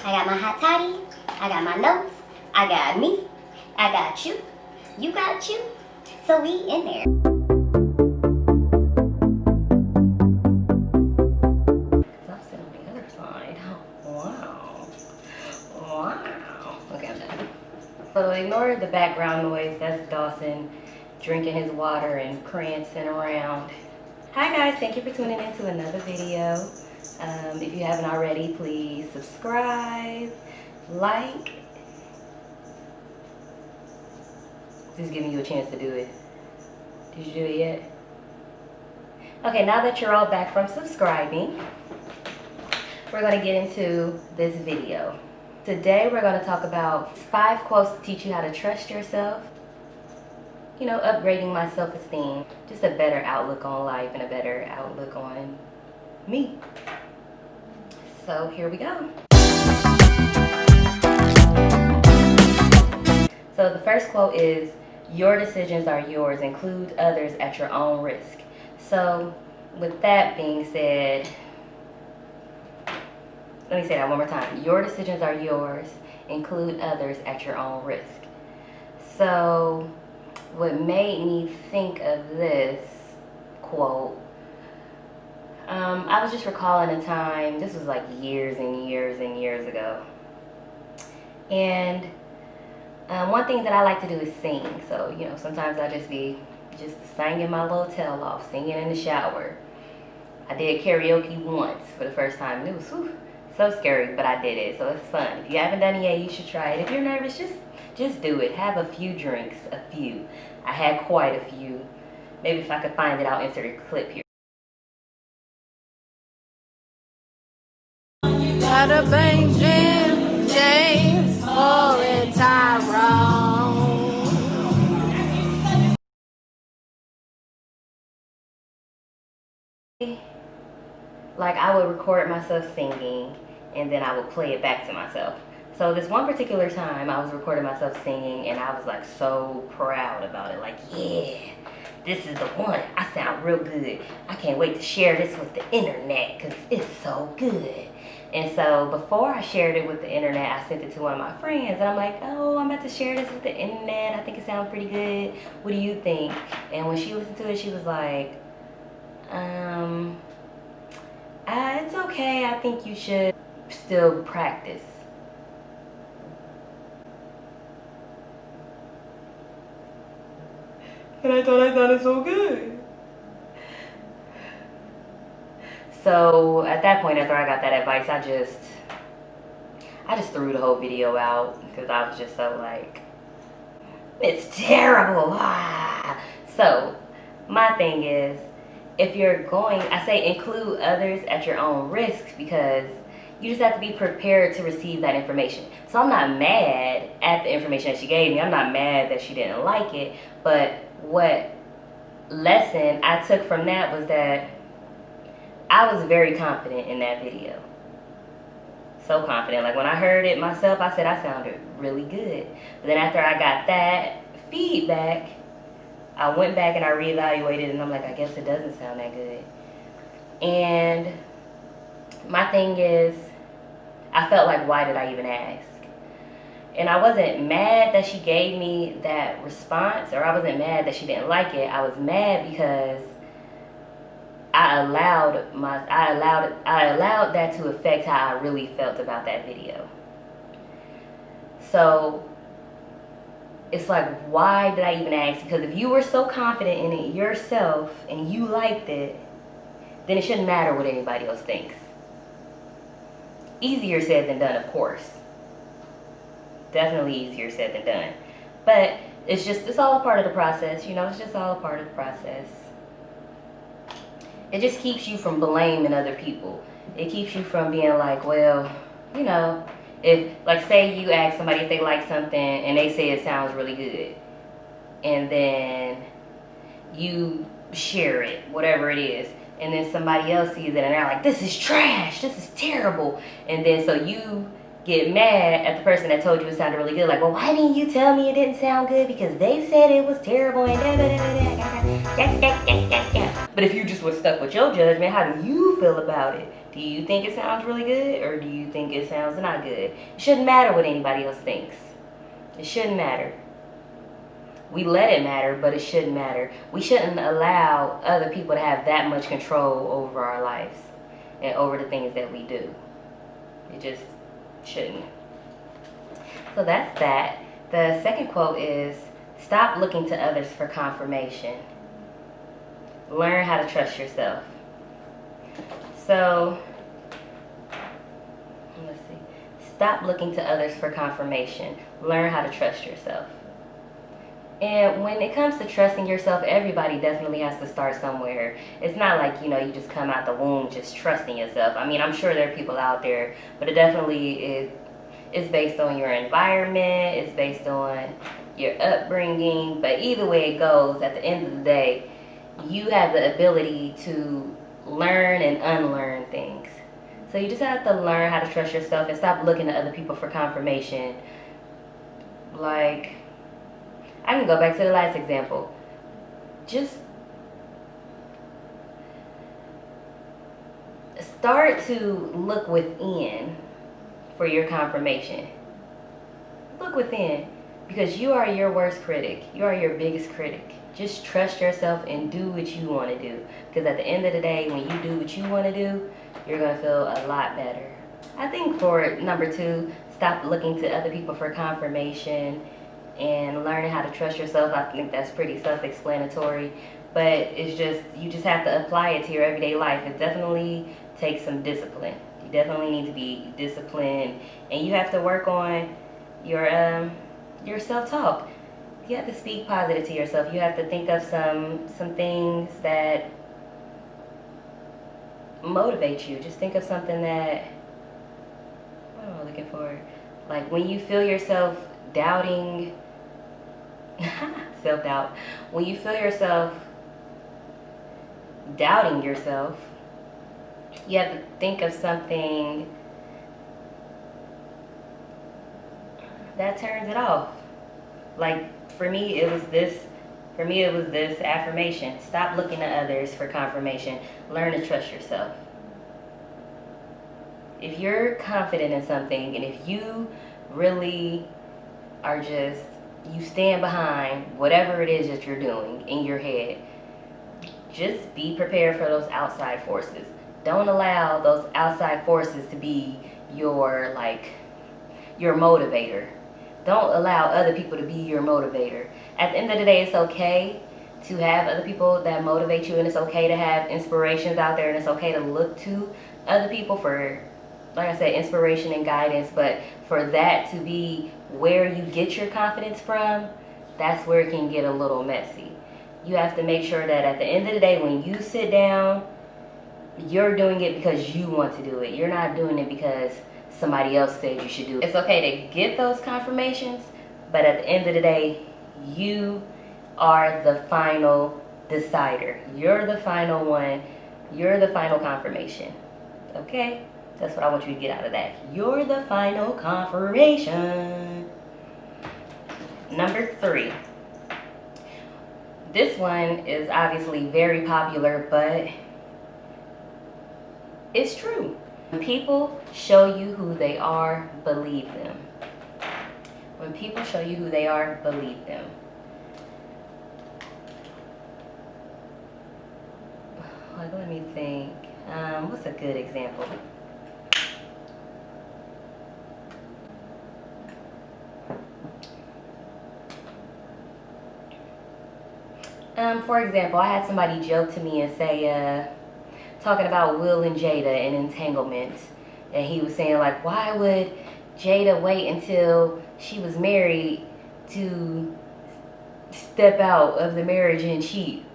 I got my hot toddy, I got my notes, I got me, I got you got you. So we in there. I'm sitting on the other side. Wow. Wow. Okay, I'm done. So ignore the background noise. That's Dawson drinking his water and prancing around. Hi guys, thank you for tuning in to another video. If you haven't already, please subscribe, like. Just giving you a chance to do it. Did you do it yet? Okay, now that you're all back from subscribing, we're going to get into this video. Today we're going to talk about 5 quotes to teach you how to trust yourself. You know, upgrading my self-esteem. Just a better outlook on life and a better outlook on me. So here we go. So the first quote is, your decisions are yours, include others at your own risk. So with that being said, let me say that one more time. Your decisions are yours, include others at your own risk. So what made me think of this quote, I was just recalling a time, this was like years and years and years ago. And one thing that I like to do is sing. So, you know, sometimes I just be singing my little tail off, singing in the shower. I did karaoke once for the first time, and it was so scary, but I did it, so it's fun. If you haven't done it yet, you should try it. If you're nervous, just do it. Have a few drinks, a few. I had quite a few. Maybe if I could find it, I'll insert a clip here. Gotta bang Jim, James, Paul, and Tyrone. Like, I would record myself singing, and then I would play it back to myself. So this one particular time, I was recording myself singing, and I was like so proud about it. Like, yeah, this is the one. I sound real good. I can't wait to share this with the internet because it's so good. And so before I shared it with the internet, I sent it to one of my friends, and I'm like, oh, I'm about to share this with the internet. I think it sounds pretty good. What do you think? And when she listened to it, she was like, it's okay. I think you should still practice. And I thought I sounded so good. So at that point, after I got that advice, I just threw the whole video out because I was just so like, it's terrible. Ah. So my thing is, if you're going, I say include others at your own risk, because you just have to be prepared to receive that information. So I'm not mad at the information that she gave me. I'm not mad that she didn't like it. But what lesson I took from that was that I was very confident in that video. So confident. Like when I heard it myself, I said I sounded really good. But then after I got that feedback, I went back and I reevaluated, and I'm like, I guess it doesn't sound that good. And my thing is, I felt like, why did I even ask? And I wasn't mad that she gave me that response, or I wasn't mad that she didn't like it. I was mad because I allowed that to affect how I really felt about that video. So it's like, why did I even ask? Because if you were so confident in it yourself and you liked it, then it shouldn't matter what anybody else thinks. Easier said than done, of course. Definitely easier said than done. But it's all a part of the process, you know, it's just all a part of the process. It just keeps you from blaming other people. It keeps you from being like, well, you know, if, like, say you ask somebody if they like something and they say it sounds really good, and then you share it, whatever it is, and then somebody else sees it and they're like, this is trash, this is terrible, and then so you get mad at the person that told you it sounded really good, like, well, why didn't you tell me it didn't sound good? Because they said it was terrible and da. But if you just would stuck with your judgment, how do you feel about it? Do you think it sounds really good, or do you think it sounds not good? It shouldn't matter what anybody else thinks. It shouldn't matter. We let it matter, but it shouldn't matter. We shouldn't allow other people to have that much control over our lives and over the things that we do. It just shouldn't. So that's that. The second quote is, stop looking to others for confirmation. Learn how to trust yourself. So, let's see. Stop looking to others for confirmation. Learn how to trust yourself. And when it comes to trusting yourself, everybody definitely has to start somewhere. It's not like, you just come out the womb just trusting yourself. I mean, I'm sure there are people out there, but it definitely is based on your environment. It's based on your upbringing. But either way it goes, at the end of the day, you have the ability to learn and unlearn things. So you just have to learn how to trust yourself and stop looking at other people for confirmation. Like, I can go back to the last example. Just start to look within for your confirmation. Look within, because you are your worst critic. You are your biggest critic. Just trust yourself and do what you want to do. Because at the end of the day, when you do what you want to do, you're going to feel a lot better. I think for number 2, stop looking to other people for confirmation and learning how to trust yourself. I think that's pretty self-explanatory. But it's just, you just have to apply it to your everyday life. It definitely takes some discipline. You definitely need to be disciplined. And you have to work on your self-talk. You have to speak positive to yourself. You have to think of some things that motivate you. Just think of something that, what am I looking for? Like when you feel yourself doubting, self-doubt. When you feel yourself doubting yourself, you have to think of something that turns it off. Like for me, it was this affirmation. Stop looking to others for confirmation. Learn to trust yourself. If you're confident in something, and if you really are just, you stand behind whatever it is that you're doing in your head, just be prepared for those outside forces. Don't allow those outside forces to be your motivator. Don't allow other people to be your motivator. At the end of the day, it's okay to have other people that motivate you, and it's okay to have inspirations out there, and it's okay to look to other people for, like I said, inspiration and guidance. But for that to be where you get your confidence from, that's where it can get a little messy. You have to make sure that at the end of the day, when you sit down, you're doing it because you want to do it. You're not doing it because somebody else said you should do it. It's okay to get those confirmations, but at the end of the day, you are the final decider. You're the final one. You're the final confirmation. Okay? That's what I want you to get out of that. You're the final confirmation. Number 3. This one is obviously very popular, but it's true. When people show you who they are, believe them. When people show you who they are, believe them. Like, let me think. What's a good example? For example, I had somebody joke to me and say, talking about Will and Jada and entanglements, and he was saying, like, why would Jada wait until she was married to step out of the marriage and cheat,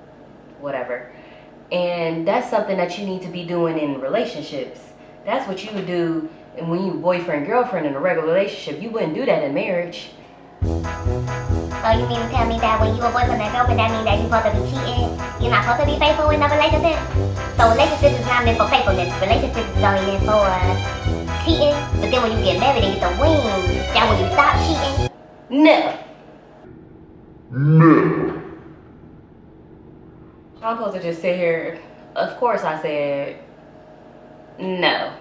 whatever. And that's something that you need to be doing in relationships. That's what you would do when you boyfriend, girlfriend in a regular relationship. You wouldn't do that in marriage. So you mean to tell me that when you a boyfriend and girlfriend, that means that you supposed to be cheating? You're not supposed to be faithful in a relationship? So relationships is not meant for faithfulness. Relationships is only meant for cheating. But then when you get married and get the ring, that when you stop cheating? No. I'm supposed to just sit here. Of course I said No.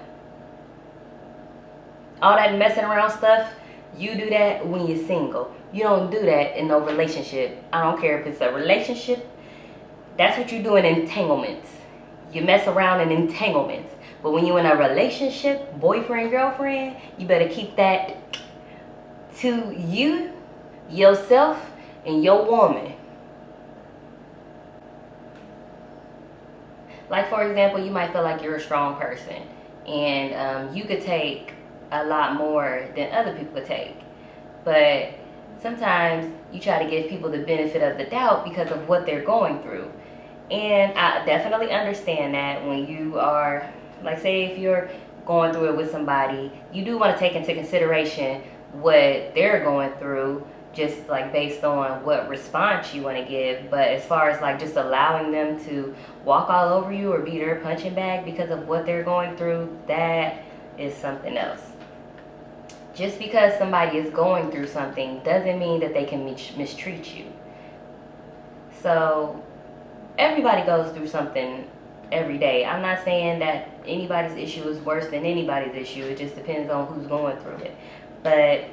All that messing around stuff, you do that when you're single. You don't do that in no relationship. I don't care if it's a relationship. That's what you do in entanglements. You mess around in entanglements. But when you're in a relationship, boyfriend, girlfriend, you better keep that to you, yourself, and your woman. Like, for example, you might feel like you're a strong person, and you could take a lot more than other people could take. But sometimes you try to give people the benefit of the doubt because of what they're going through. And I definitely understand that when you are, like, say if you're going through it with somebody, you do want to take into consideration what they're going through, just like based on what response you want to give. But as far as like just allowing them to walk all over you or be their punching bag because of what they're going through, that is something else. Just because somebody is going through something doesn't mean that they can mistreat you. So everybody goes through something every day. I'm not saying that anybody's issue is worse than anybody's issue. It just depends on who's going through it. But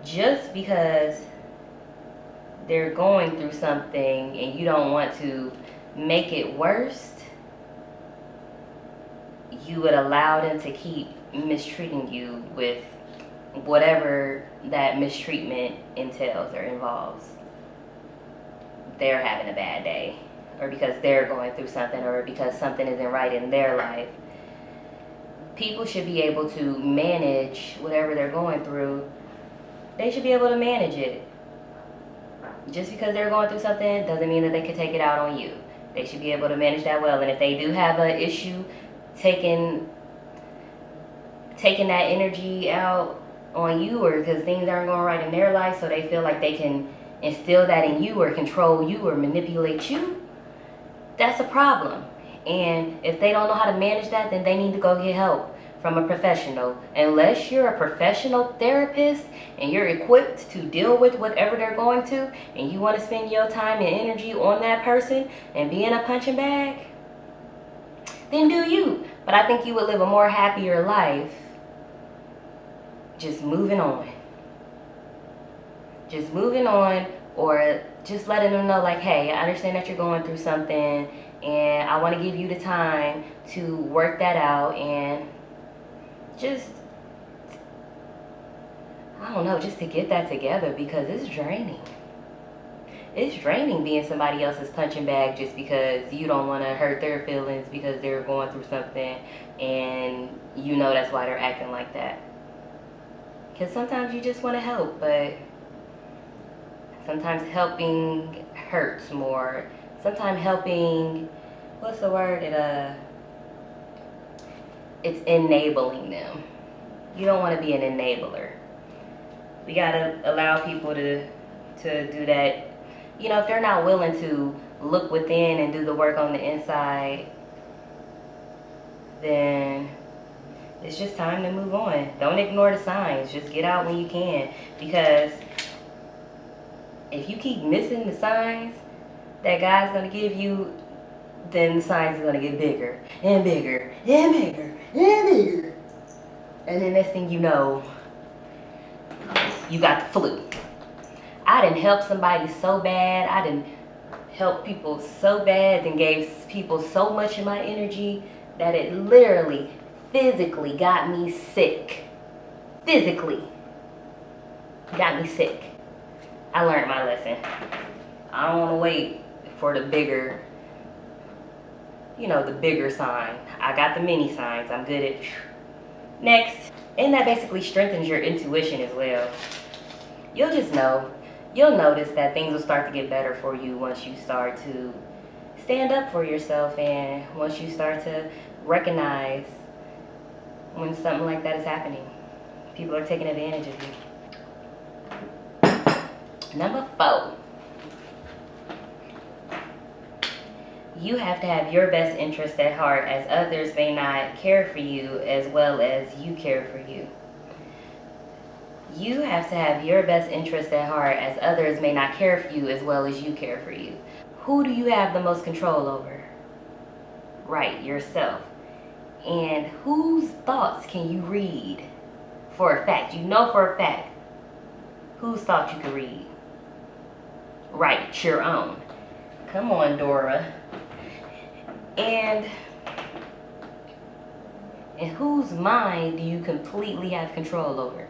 just because they're going through something and you don't want to make it worse, you would allow them to keep mistreating you with whatever that mistreatment entails or involves. They're having a bad day, or because they're going through something, or because something isn't right in their life. People should be able to manage whatever they're going through. They should be able to manage it. Just because they're going through something doesn't mean that they can take it out on you. They should be able to manage that well. And if they do have an issue taking that energy out on you, or because things aren't going right in their life, so they feel like they can instill that in you or control you or manipulate you, that's a problem. And if they don't know how to manage that, then they need to go get help from a professional. Unless you're a professional therapist and you're equipped to deal with whatever they're going to, and you want to spend your time and energy on that person and be in a punching bag, then do you. But I think you would live a more happier life just moving on. Just moving on, or just letting them know, like, hey, I understand that you're going through something, and I want to give you the time to work that out, and just, I don't know, just to get that together, because it's draining. It's draining being somebody else's punching bag just because you don't want to hurt their feelings because they're going through something, and you know that's why they're acting like that. Because sometimes you just want to help, but sometimes helping hurts more. Sometimes helping, what's the word? It's enabling them. You don't want to be an enabler. We gotta allow people to do that. You know, if they're not willing to look within and do the work on the inside, then it's just time to move on. Don't ignore the signs. Just get out when you can, because if you keep missing the signs that God's going to give you, then the signs are going to get bigger and bigger and bigger and bigger. And then next thing you know, you got the flu. I done helped somebody so bad. I done helped people so bad and gave people so much of my energy that it literally, physically got me sick. Physically got me sick. I learned my lesson. I don't want to wait for the bigger, the bigger sign. I got the mini signs. I'm good at. Next. And that basically strengthens your intuition as well. You'll just know. You'll notice that things will start to get better for you once you start to stand up for yourself, and once you start to recognize when something like that is happening. People are taking advantage of you. Number 4, you have to have your best interest at heart, as others may not care for you as well as you care for you. You have to have your best interest at heart, as others may not care for you as well as you care for you. Who do you have the most control over? Right, yourself. And whose thoughts can you read for a fact? You know for a fact whose thoughts you can read. Right, your own. Come on, Dora. And whose mind do you completely have control over?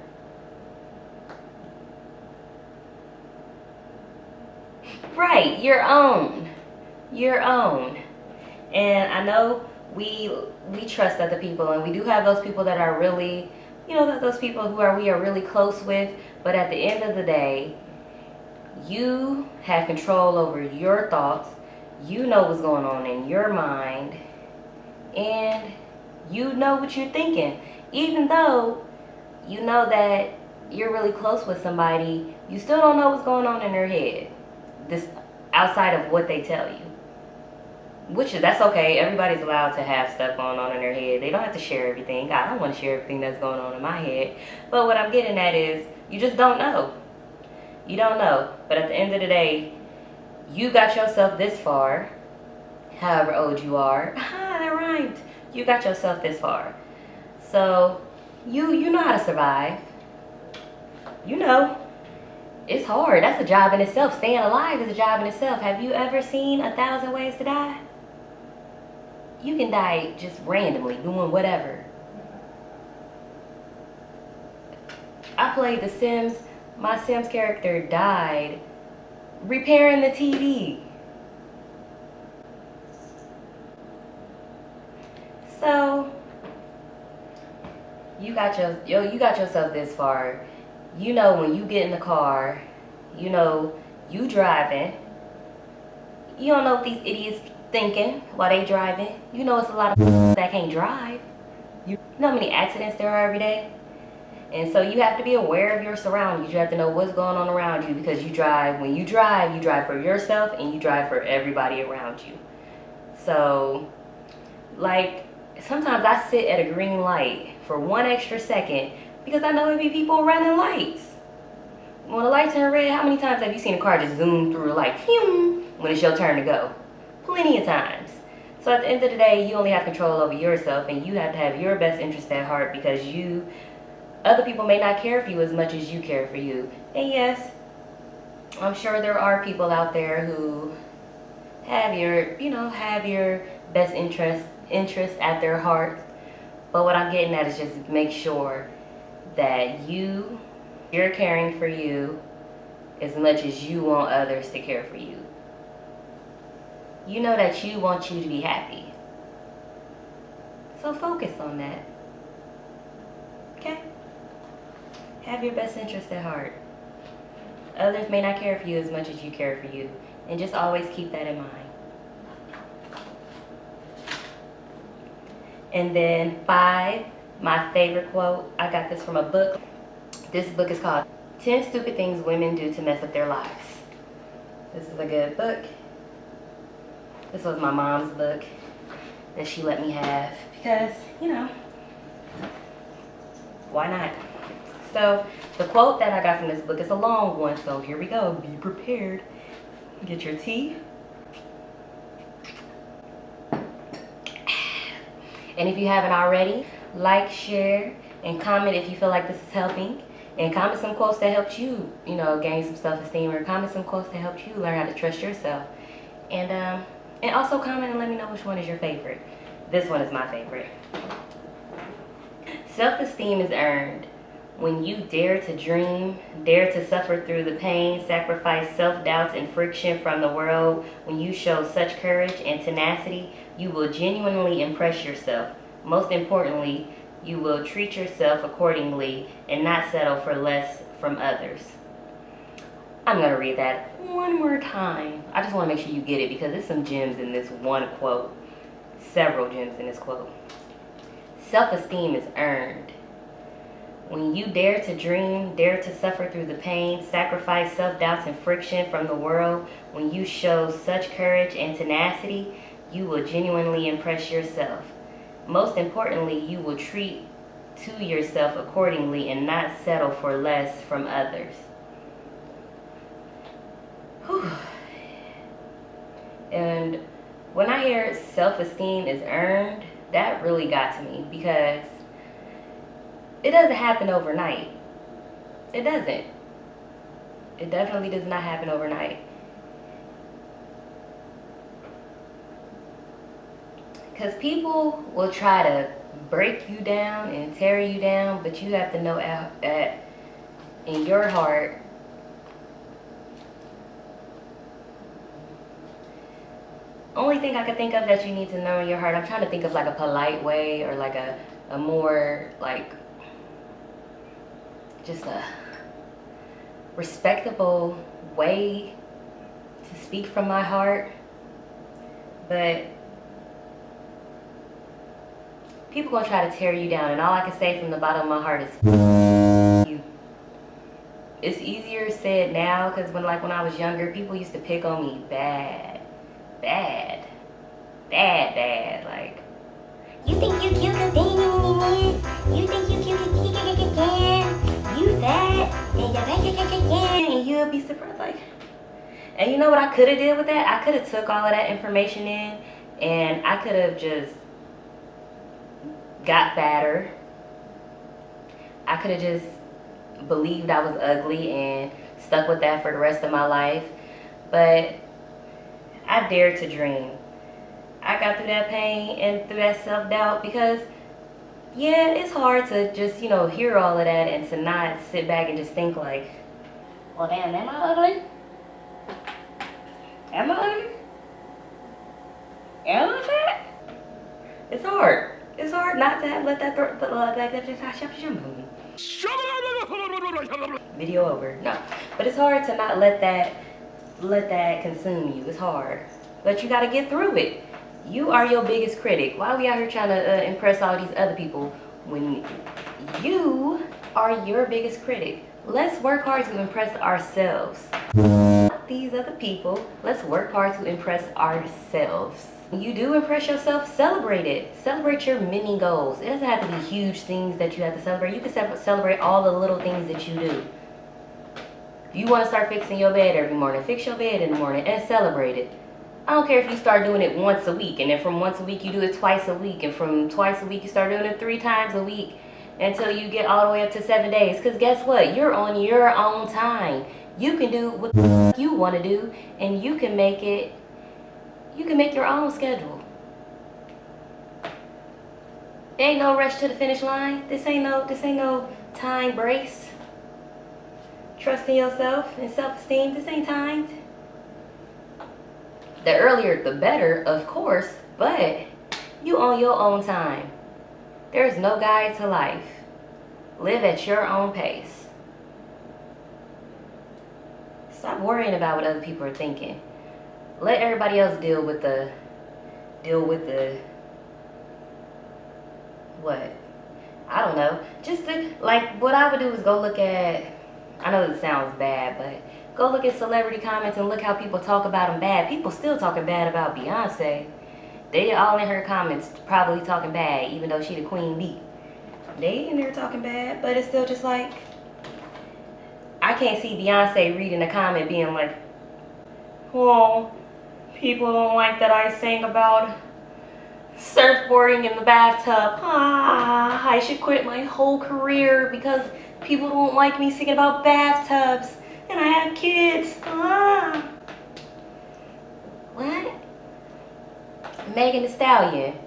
Right, your own. Your own. And I know we trust other people, and we do have those people that are really, those people who we are really close with, but at the end of the day, you have control over your thoughts. You know what's going on in your mind, and you know what you're thinking. Even though you know that you're really close with somebody, you still don't know what's going on in their head. This outside of what they tell you. That's okay. Everybody's allowed to have stuff going on in their head. They don't have to share everything. I don't want to share everything that's going on in my head. But what I'm getting at is, you just don't know. You don't know. But at the end of the day, you got yourself this far, however old you are. That rhymed. You got yourself this far. So, you know how to survive. You know. It's hard. That's a job in itself. Staying alive is a job in itself. Have you ever seen 1,000 Ways to Die? You can die just randomly, doing whatever. I played The Sims. My Sims character died repairing the TV. So, you got yourself this far. You know when you get in the car, you know you driving. You don't know what these idiots thinking while they driving. You know it's a lot of that can't drive. You know how many accidents there are every day? And so you have to be aware of your surroundings. You have to know what's going on around you, because you drive for yourself and you drive for everybody around you. So, like, sometimes I sit at a green light for 1 extra second because I know it be people running lights. When the lights turn red, how many times have you seen a car just zoom through the light when it's your turn to go? Plenty of times. So at the end of the day, you only have control over yourself, and you have to have your best interest at heart, because other people may not care for you as much as you care for you. And yes, I'm sure there are people out there who have your best interest at their heart. But what I'm getting at is just make sure that you're caring for you as much as you want others to care for you. You know that you want you to be happy. So focus on that. Okay? Have your best interest at heart. Others may not care for you as much as you care for you. And just always keep that in mind. And then 5, my favorite quote. I got this from a book. This book is called 10 Stupid Things Women Do to Mess Up Their Lives. This is a good book. This was my mom's book that she let me have because, why not? So the quote that I got from this book is a long one, so here we go. Be prepared. Get your tea. And if you haven't already, like, share, and comment if you feel like this is helping. And comment some quotes that helped you, gain some self-esteem, or comment some quotes that helped you learn how to trust yourself. And also comment and let me know which one is your favorite. This one is my favorite. Self-esteem is earned when you dare to dream, dare to suffer through the pain, sacrifice self-doubts and friction from the world. When you show such courage and tenacity, you will genuinely impress yourself. Most importantly, you will treat yourself accordingly and not settle for less from others. I'm going to read that one more time. I just want to make sure you get it because there's some gems in this one quote. Several gems in this quote. Self-esteem is earned when you dare to dream, dare to suffer through the pain, sacrifice self-doubts and friction from the world. When you show such courage and tenacity, you will genuinely impress yourself. Most importantly, you will treat to yourself accordingly and not settle for less from others. Whew. And when I hear self-esteem is earned, that really got to me, because it doesn't happen overnight. It doesn't. It definitely does not happen overnight. Because people will try to break you down and tear you down, but you have to know that in your heart, only thing I could think of that you need to know in your heart, I'm trying to think of like a polite way, or like a more like just a respectable way to speak from my heart. But people gonna try to tear you down, and all I can say from the bottom of my heart is you. It's easier said now, because when I was younger, people used to pick on me bad. Like, You think you cute cause you think you cute you fat and you'll be surprised, like, and you know what I could have did with that? I could have took all of that information in, and I could have just got fatter. I could have just believed I was ugly and stuck with that for the rest of my life. But I dared to dream. I got through that pain and through that self-doubt, because yeah, it's hard to just, hear all of that and to not sit back and just think like, well, damn, am I ugly? Am I ugly? Am I fat? It's hard. It's hard not to let that video over. No, but it's hard to not let that consume you. It's hard, but you got to get through it. You are your biggest critic. Why are we out here trying to impress all these other people when you are your biggest critic? Let's work hard to impress ourselves. These other people, let's work hard to impress ourselves. When you do impress yourself, celebrate it. Celebrate your mini goals. It doesn't have to be huge things that you have to celebrate. You can celebrate all the little things that you do. If you want to start fixing your bed every morning, fix your bed in the morning and celebrate it. I don't care if you start doing it once a week, and then from once a week you do it twice a week, and from twice a week you start doing it 3 times a week until you get all the way up to 7 days. Because guess what? You're on your own time. You can do what you want to do, and you can make your own schedule. There ain't no rush to the finish line. This ain't no time brace. Trust in yourself and self-esteem. This ain't timed. The earlier the better, of course, but you on your own time. There's no guide to life. Live at your own pace. Stop worrying about what other people are thinking. Let everybody else deal with the what? I don't know. Just like what I would do is go look at, I know this sounds bad, but go look at celebrity comments and look how people talk about them bad. People still talking bad about Beyonce. They all in her comments probably talking bad, even though she the queen bee. They in there talking bad, but it's still just like, I can't see Beyonce reading a comment being like, oh, people don't like that I sing about surfboarding in the bathtub. I should quit my whole career because people don't like me singing about bathtubs. And I have kids. What? Megan Thee Stallion.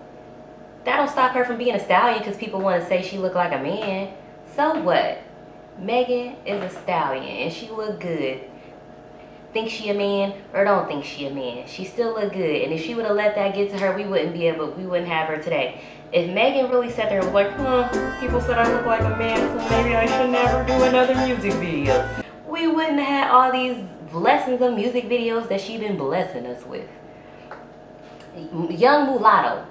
That don't stop her from being a stallion because people want to say she look like a man. So what? Megan is a stallion and she look good. Think she a man or don't think she a man, she still look good. And if she would have let that get to her, we wouldn't have her today. If Megan really sat there and was like, people said I look like a man, so maybe I should never do another music video, we wouldn't have had all these blessings of music videos that she been blessing us with. Young Mulatto,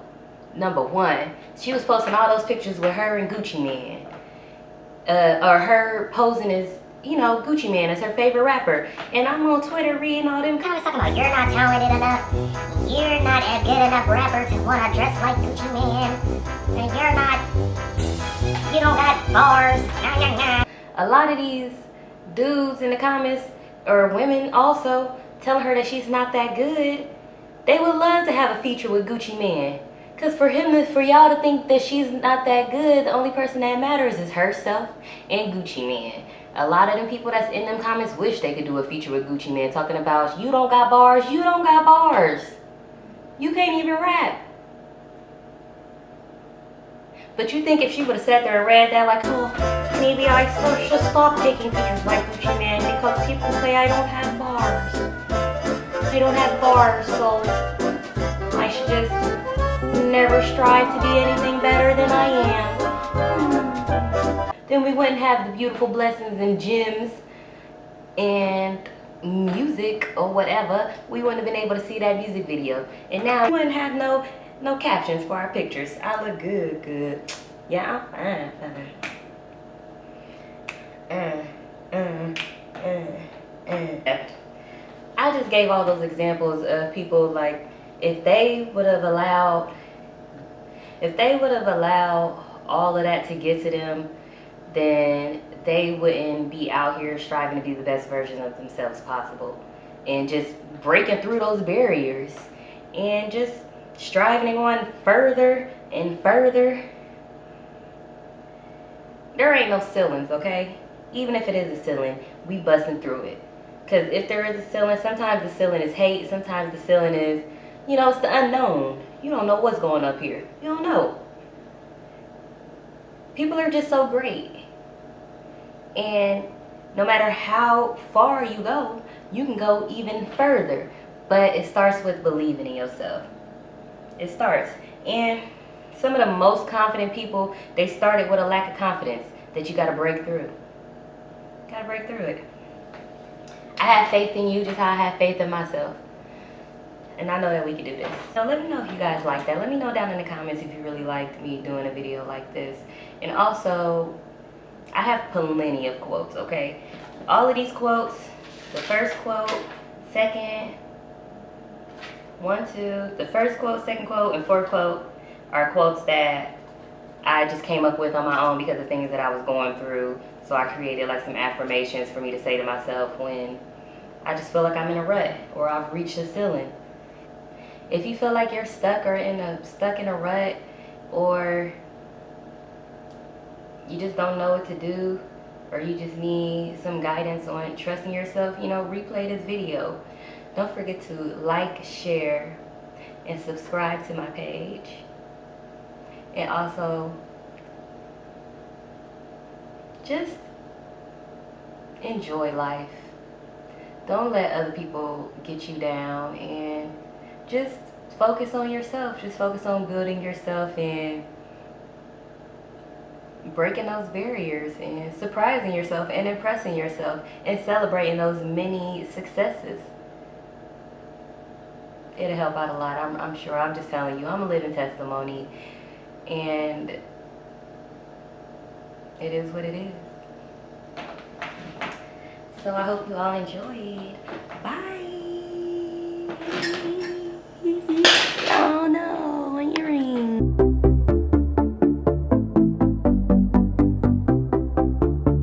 #1. She was posting all those pictures with her and Gucci Mane. Or her posing as, Gucci Mane as her favorite rapper. And I'm on Twitter reading all them comments talking about you're not talented enough, you're not a good enough rapper to want to dress like Gucci Mane, and you don't got bars. A lot of these dudes in the comments, or women also, telling her that she's not that good. They would love to have a feature with Gucci Mane. Because for y'all to think that she's not that good, the only person that matters is herself and Gucci Mane. A lot of them people that's in them comments wish they could do a feature with Gucci Mane, talking about, you don't got bars, you don't got bars. You can't even rap. But you think if she would have sat there and read that like, oh, maybe I should stop taking pictures like Gucci Mane because people say I don't have bars. I don't have bars, so I should just never strive to be anything better than I am. Then we wouldn't have the beautiful blessings and gems and music or whatever. We wouldn't have been able to see that music video. And now we wouldn't have no captions for our pictures. I look good. Yeah, I'm fine. I just gave all those examples of people, like, if they would have allowed all of that to get to them, then they wouldn't be out here striving to be the best version of themselves possible, and just breaking through those barriers and just striving on further and further. There ain't no ceilings, okay? Even if it is a ceiling, we busting through it. Because if there is a ceiling, sometimes the ceiling is hate, sometimes the ceiling is, you know, it's the unknown. You don't know what's going up here. You don't know. People are just so great. And no matter how far you go, you can go even further. But it starts with believing in yourself. It starts. And some of the most confident people, they started with a lack of confidence that you got to break through. Got to break through it. I have faith in you just how I have faith in myself. And I know that we can do this. So let me know if you guys like that. Let me know down in the comments if you really liked me doing a video like this. And also, I have plenty of quotes, okay? All of these quotes, the first quote, second, the first quote, second quote, and fourth quote are quotes that I just came up with on my own because of things that I was going through. So I created like some affirmations for me to say to myself when I just feel like I'm in a rut or I've reached a ceiling. If you feel like you're stuck in a rut, or you just don't know what to do, or you just need some guidance on trusting yourself, you know, replay this video. Don't forget to like, share, and subscribe to my page. And also, just enjoy life. Don't let other people get you down, and just focus on yourself. Just focus on building yourself and breaking those barriers and surprising yourself and impressing yourself and celebrating those many successes. It'll help out a lot, I'm sure. I'm just telling you, I'm a living testimony, and it is what it is. So I hope you all enjoyed. Bye.